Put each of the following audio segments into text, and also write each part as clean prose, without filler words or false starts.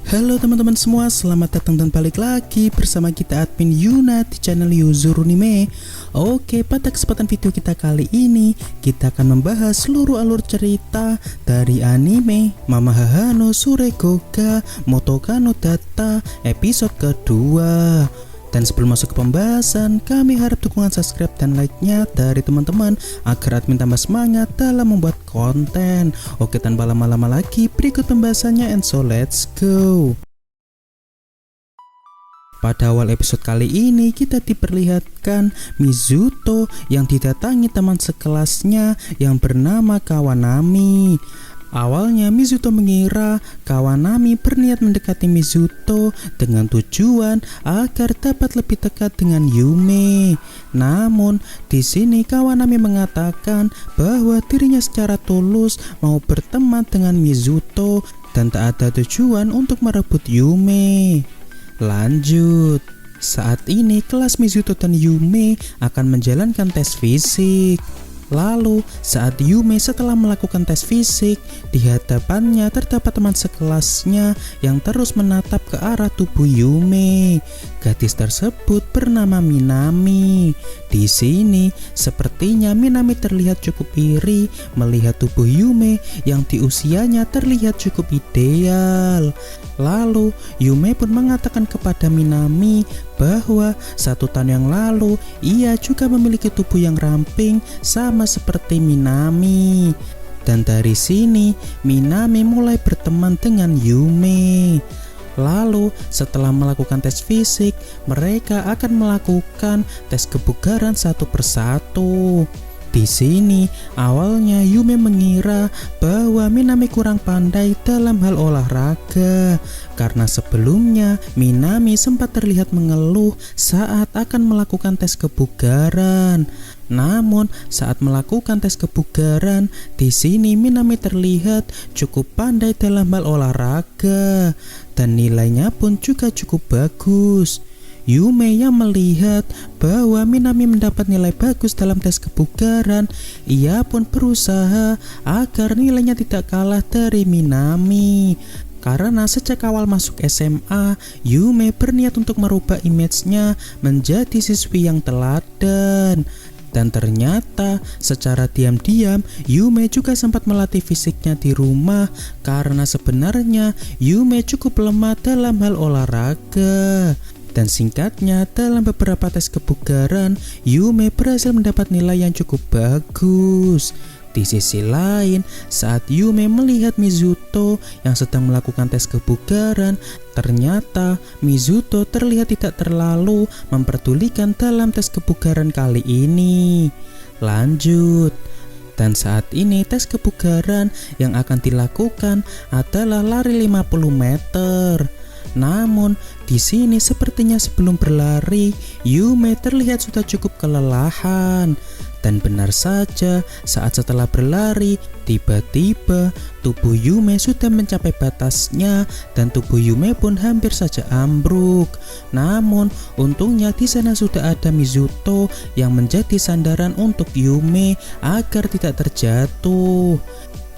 Halo teman-teman semua, selamat datang dan balik lagi bersama kita admin Yuna di channel Yuzurunime. Oke, pada kesempatan video kita kali ini kita akan membahas seluruh alur cerita dari anime Mamahaha no Suregoga Motoka no Data episode kedua. Dan sebelum masuk ke pembahasan, kami harap dukungan subscribe dan like-nya dari teman-teman agar admin tambah semangat dalam membuat konten. Oke, tanpa lama-lama lagi, berikut pembahasannya, and so let's go. Pada awal episode kali ini kita diperlihatkan Mizuto yang didatangi teman sekelasnya yang bernama Kawanami. Awalnya Mizuto mengira Kawanami berniat mendekati Mizuto dengan tujuan agar dapat lebih dekat dengan Yume. Namun di sini Kawanami mengatakan bahwa dirinya secara tulus mau berteman dengan Mizuto dan tak ada tujuan untuk merebut Yume. Lanjut, saat ini kelas Mizuto dan Yume akan menjalankan tes fisik. Lalu saat Yume setelah melakukan tes fisik, di hadapannya terdapat teman sekelasnya yang terus menatap ke arah tubuh Yume. Gadis tersebut bernama Minami. Di sini sepertinya Minami terlihat cukup iri melihat tubuh Yume yang di usianya terlihat cukup ideal. Lalu Yume pun mengatakan kepada Minami bahwa 1 tahun yang lalu ia juga memiliki tubuh yang ramping sama seperti Minami. Dan dari sini Minami mulai berteman dengan Yume. Lalu setelah melakukan tes fisik, mereka akan melakukan tes kebugaran satu persatu. Di sini awalnya Yume mengira bahwa Minami kurang pandai dalam hal olahraga karena sebelumnya Minami sempat terlihat mengeluh saat akan melakukan tes kebugaran. Namun saat melakukan tes kebugaran, di sini Minami terlihat cukup pandai dalam hal olahraga dan nilainya pun juga cukup bagus. Yume yang melihat bahwa Minami mendapat nilai bagus dalam tes kebugaran, ia pun berusaha agar nilainya tidak kalah dari Minami. Karena sejak awal masuk SMA, Yume berniat untuk merubah image-nya menjadi siswi yang teladan. Dan ternyata secara diam-diam Yume juga sempat melatih fisiknya di rumah karena sebenarnya Yume cukup lemah dalam hal olahraga. Dan singkatnya, dalam beberapa tes kebugaran, Yume berhasil mendapat nilai yang cukup bagus. Di sisi lain, saat Yume melihat Mizuto yang sedang melakukan tes kebugaran, ternyata Mizuto terlihat tidak terlalu memperdulikan dalam tes kebugaran kali ini. Lanjut. Dan saat ini tes kebugaran yang akan dilakukan adalah lari 50 meter. Namun di sini sepertinya sebelum berlari, Yume terlihat sudah cukup kelelahan. Dan benar saja, saat setelah berlari, tiba-tiba tubuh Yume sudah mencapai batasnya dan tubuh Yume pun hampir saja ambruk. Namun untungnya di sana sudah ada Mizuto yang menjadi sandaran untuk Yume agar tidak terjatuh.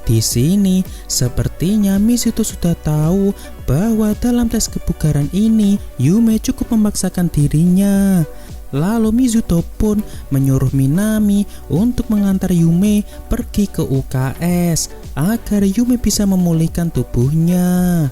Di sini sepertinya Mizuto sudah tahu bahwa dalam tes kebugaran ini Yume cukup memaksakan dirinya. Lalu Mizuto pun menyuruh Minami untuk mengantar Yume pergi ke UKS agar Yume bisa memulihkan tubuhnya.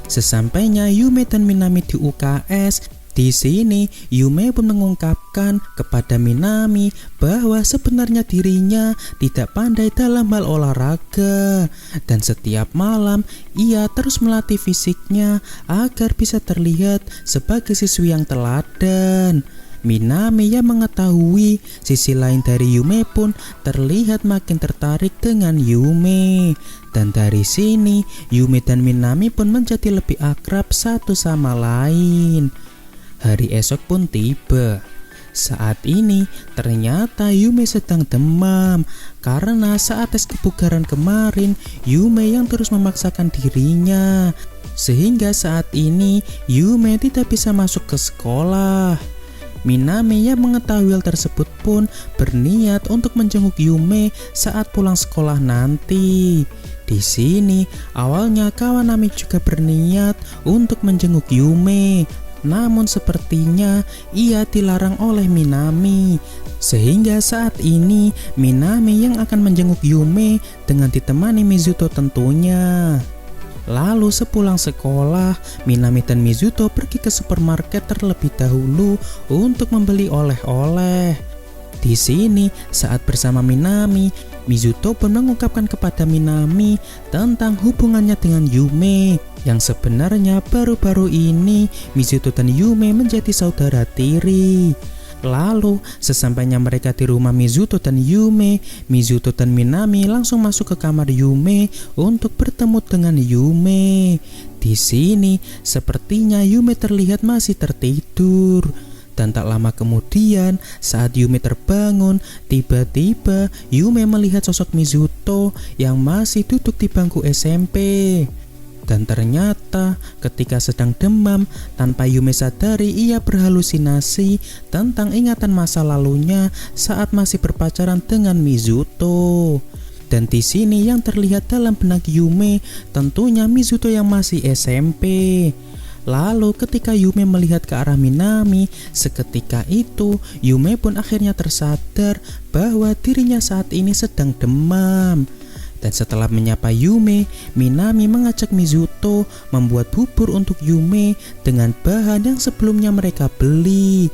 Sesampainya Yume dan Minami di UKS, di sini Yume pun mengungkapkan kepada Minami bahwa sebenarnya dirinya tidak pandai dalam hal olahraga dan setiap malam ia terus melatih fisiknya agar bisa terlihat sebagai siswi yang teladan. Minami yang mengetahui sisi lain dari Yume pun terlihat makin tertarik dengan Yume. Dan dari sini Yume dan Minami pun menjadi lebih akrab satu sama lain. Hari esok pun tiba. Saat ini ternyata Yume sedang demam karena saat tes kebugaran kemarin Yume yang terus memaksakan dirinya, sehingga saat ini Yume tidak bisa masuk ke sekolah. Minami yang mengetahui hal tersebut pun berniat untuk menjenguk Yume saat pulang sekolah nanti. Di sini, awalnya Kawanami juga berniat untuk menjenguk Yume. Namun sepertinya ia dilarang oleh Minami. Sehingga saat ini Minami yang akan menjenguk Yume dengan ditemani Mizuto tentunya. Lalu sepulang sekolah, Minami dan Mizuto pergi ke supermarket terlebih dahulu untuk membeli oleh-oleh. Di sini, saat bersama Minami, Mizuto pun mengungkapkan kepada Minami tentang hubungannya dengan Yume, yang sebenarnya baru-baru ini Mizuto dan Yume menjadi saudara tiri. Lalu, sesampainya mereka di rumah Mizuto dan Yume, Mizuto dan Minami langsung masuk ke kamar Yume untuk bertemu dengan Yume. Di sini, sepertinya Yume terlihat masih tertidur. Dan tak lama kemudian, saat Yume terbangun, tiba-tiba Yume melihat sosok Mizuto yang masih duduk di bangku SMP. Dan ternyata ketika sedang demam, tanpa Yume sadari ia berhalusinasi tentang ingatan masa lalunya saat masih berpacaran dengan Mizuto. Dan di sini yang terlihat dalam benak Yume tentunya Mizuto yang masih SMP. Lalu ketika Yume melihat ke arah Minami, seketika itu Yume pun akhirnya tersadar bahwa dirinya saat ini sedang demam. Dan setelah menyapa Yume, Minami mengajak Mizuto membuat bubur untuk Yume dengan bahan yang sebelumnya mereka beli.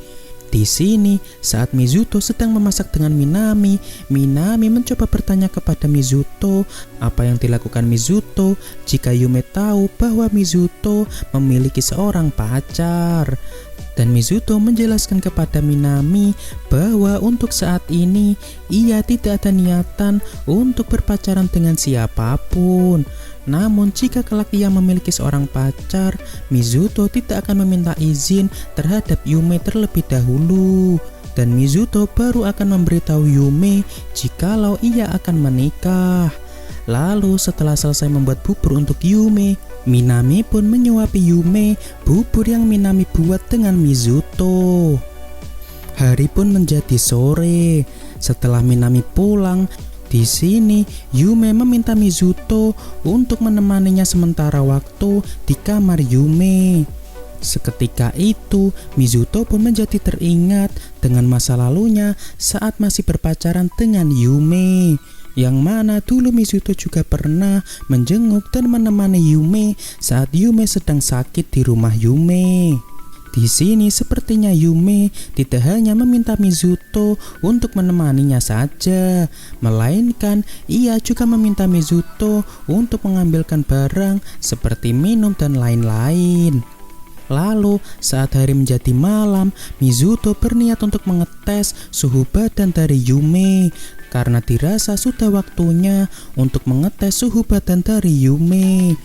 Di sini, saat Mizuto sedang memasak dengan Minami, Minami mencoba bertanya kepada Mizuto apa yang dilakukan Mizuto jika Yume tahu bahwa Mizuto memiliki seorang pacar. Dan Mizuto menjelaskan kepada Minami bahwa untuk saat ini ia tidak ada niatan untuk berpacaran dengan siapapun. Namun jika kelak ia memiliki seorang pacar, Mizuto tidak akan meminta izin terhadap Yume terlebih dahulu. Dan Mizuto baru akan memberitahu Yume jikalau ia akan menikah. Lalu setelah selesai membuat bubur untuk Yume, Minami pun menyuapi Yume bubur yang Minami buat dengan Mizuto. Hari pun menjadi sore. Setelah Minami pulang, di sini Yume meminta Mizuto untuk menemaninya sementara waktu di kamar Yume. Seketika itu, Mizuto pun menjadi teringat dengan masa lalunya saat masih berpacaran dengan Yume, yang mana dulu Mizuto juga pernah menjenguk dan menemani Yume saat Yume sedang sakit di rumah Yume. Di sini sepertinya Yume tidak hanya meminta Mizuto untuk menemaninya saja, melainkan ia juga meminta Mizuto untuk mengambilkan barang seperti minum dan lain-lain. Lalu saat hari menjadi malam, Mizuto berniat untuk mengetes suhu badan dari Yume karena dirasa sudah waktunya untuk mengetes suhu badan dari Yume.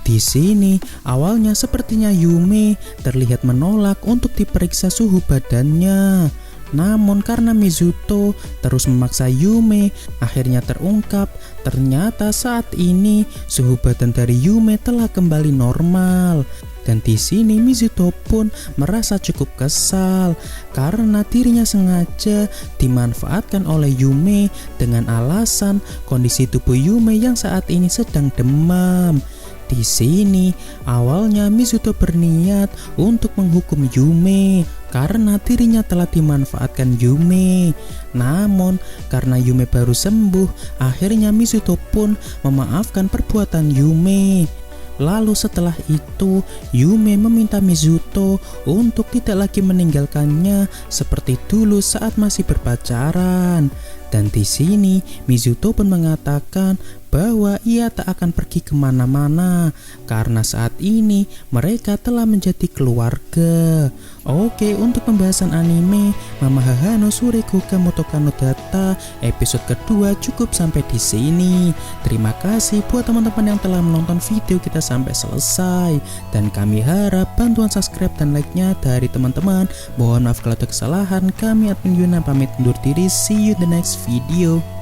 Di sini awalnya sepertinya Yume terlihat menolak untuk diperiksa suhu badannya. Namun karena Mizuto terus memaksa Yume, akhirnya terungkap ternyata saat ini suhu badan dari Yume telah kembali normal. Dan di sini Mizuto pun merasa cukup kesal karena dirinya sengaja dimanfaatkan oleh Yume dengan alasan kondisi tubuh Yume yang saat ini sedang demam. Di sini awalnya Mizuto berniat untuk menghukum Yume karena dirinya telah dimanfaatkan Yume. Namun karena Yume baru sembuh, akhirnya Mizuto pun memaafkan perbuatan Yume. Lalu setelah itu, Yume meminta Mizuto untuk tidak lagi meninggalkannya seperti dulu saat masih berpacaran. Dan di sini Mizuto pun mengatakan bahwa ia tak akan pergi kemana-mana karena saat ini mereka telah menjadi keluarga. Oke, untuk pembahasan anime Mamoru no Sureko ga Motoka no Data episode kedua cukup sampai di sini. Terima kasih buat teman-teman yang telah menonton video kita sampai selesai, dan kami harap bantuan subscribe dan like-nya dari teman-teman. Mohon maaf kalau ada kesalahan. Kami admin Yuna pamit undur diri. See you in the next video.